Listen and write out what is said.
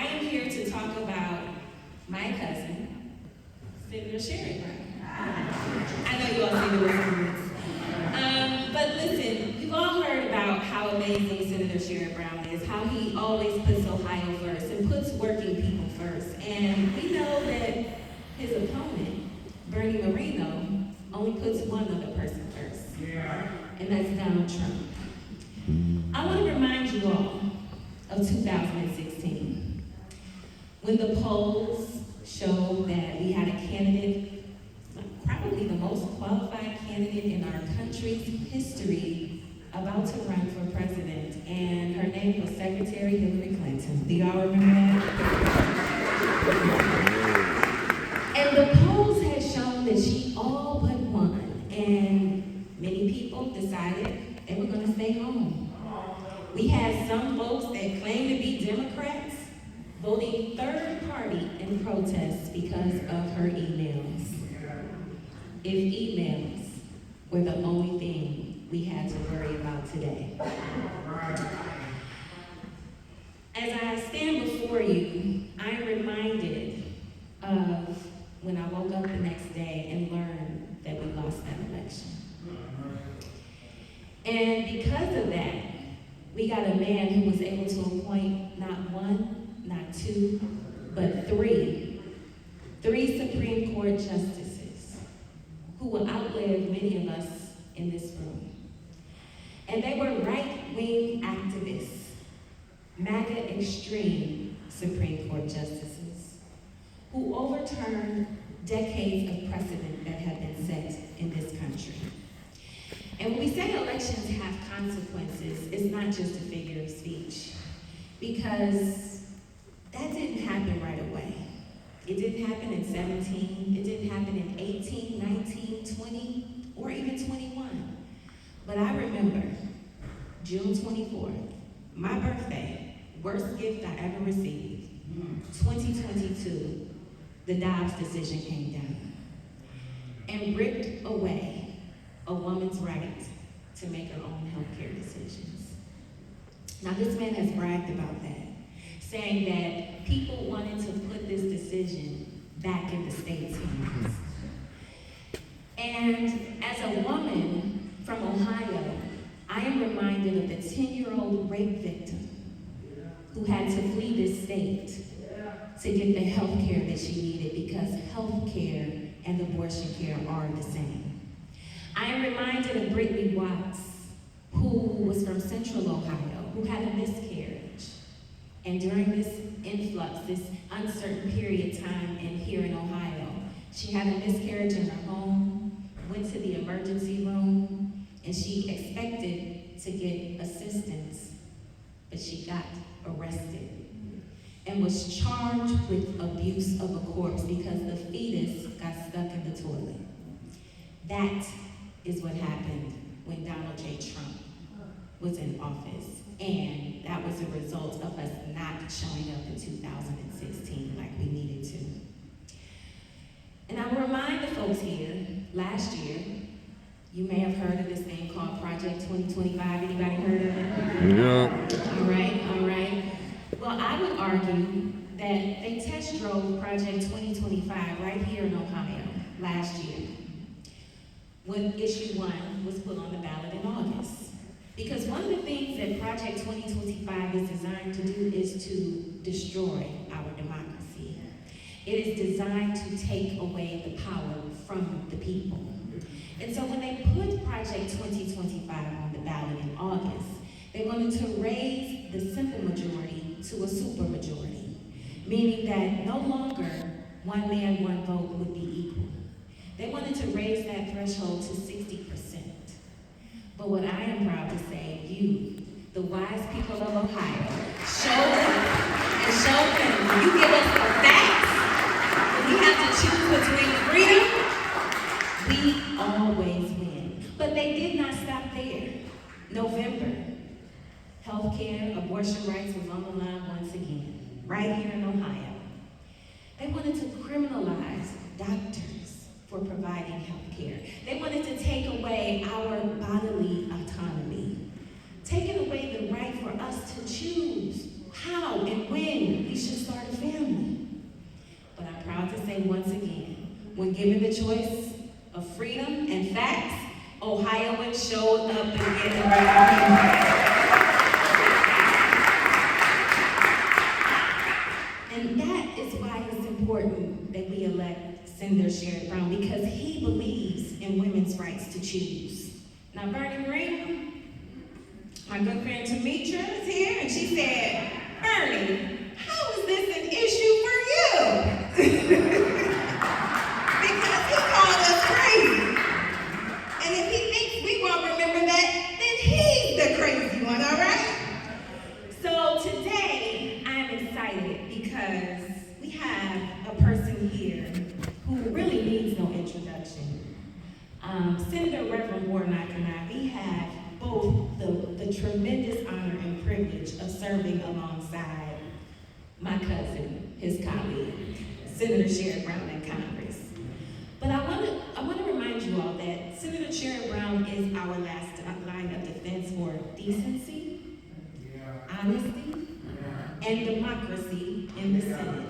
I am here to talk about my cousin, Senator Sherrod Brown. I know you all see the words. But listen, you've all heard about how amazing Senator Sherrod Brown is, how he always puts Ohio first and puts working people first. And we know that his opponent, Bernie Moreno, only puts one other person first. And that's Donald Trump. I want to remind you all of 2016, when the polls showed that we had a candidate, probably the most qualified candidate in our country's history, about to run for president, and her name was Secretary Hillary Clinton. Do y'all remember that? And the polls had shown that she all but won, and many people decided they were going to stay home. We had some folks that claimed to be Democrats voting third party in protest because of her emails. If emails were the only thing we had to worry about today. As I stand before you, I am reminded of when I woke up the next day and learned that we lost that election. And because of that, we got a man who was able to appoint not one, not two, but three Supreme Court justices who will outlive many of us in this room. And they were right-wing activists, MAGA extreme Supreme Court justices who overturned decades of precedent that have been set in this country. And when we say elections have consequences, it's not just a figure of speech, because that didn't happen right away. It didn't happen in 17, it didn't happen in 18, 19, 20, or even 21. But I remember June 24th, my birthday, worst gift I ever received, 2022, the Dobbs decision came down and ripped away a woman's right to make her own healthcare decisions. Now, this man has bragged about that, saying that people wanted to put this decision back in the state's hands. And as a woman from Ohio, I am reminded of the 10-year-old rape victim who had to flee this state to get the health care that she needed, because health care and abortion care are the same. I am reminded of Brittany Watts, who was from Central Ohio, who had a miscarriage. And during this influx, this uncertain period of time here in Ohio, she had a miscarriage in her home, went to the emergency room, and she expected to get assistance, but she got arrested and was charged with abuse of a corpse because the fetus got stuck in the toilet. That is what happened when Donald J. Trump was in office. And that was a result of us not showing up in 2016 like we needed to. And I will remind the folks here, last year, you may have heard of this thing called Project 2025. Anybody heard of it? Yeah. All right. Well, I would argue that they test drove Project 2025 right here in Ohio last year, when issue 1 was put on the ballot in August. Because one of the things that Project 2025 is designed to do is to destroy our democracy. It is designed to take away the power from the people. And so when they put Project 2025 on the ballot in August, they wanted to raise the simple majority to a supermajority, meaning that no longer one man, one vote would be equal. They wanted to raise that threshold to 60%. But what I am proud to say, you, the wise people of Ohio, showed up and showed them, when you give us the facts, when we have to choose between freedom, we always win. But they did not stop there. November, healthcare, abortion rights was on the line once again, right here in Ohio. They wanted to criminalize doctors for providing health care. They wanted to take away our bodily autonomy, taking away the right for us to choose how and when we should start When given the choice of freedom and facts, Ohioans showed up again and And that is why it's important that we elect Senator Sherrod Brown, because he believes in women's rights to choose. Now, Bernie Green, my good friend Tamitra is here, and she said, Bernie, how is this an issue for you? Because he called us crazy. And if he thinks we won't remember that, then he's the crazy one, all right? So today, I'm excited because we have a person here who really needs no introduction. Senator Reverend Warnock and I, we have both the tremendous honor and privilege of serving alongside my cousin, his colleague, Senator Sherrod Brown in Congress. But I want to remind you all that Senator Sherrod Brown is our last line of defense for decency, honesty, and democracy in the Senate.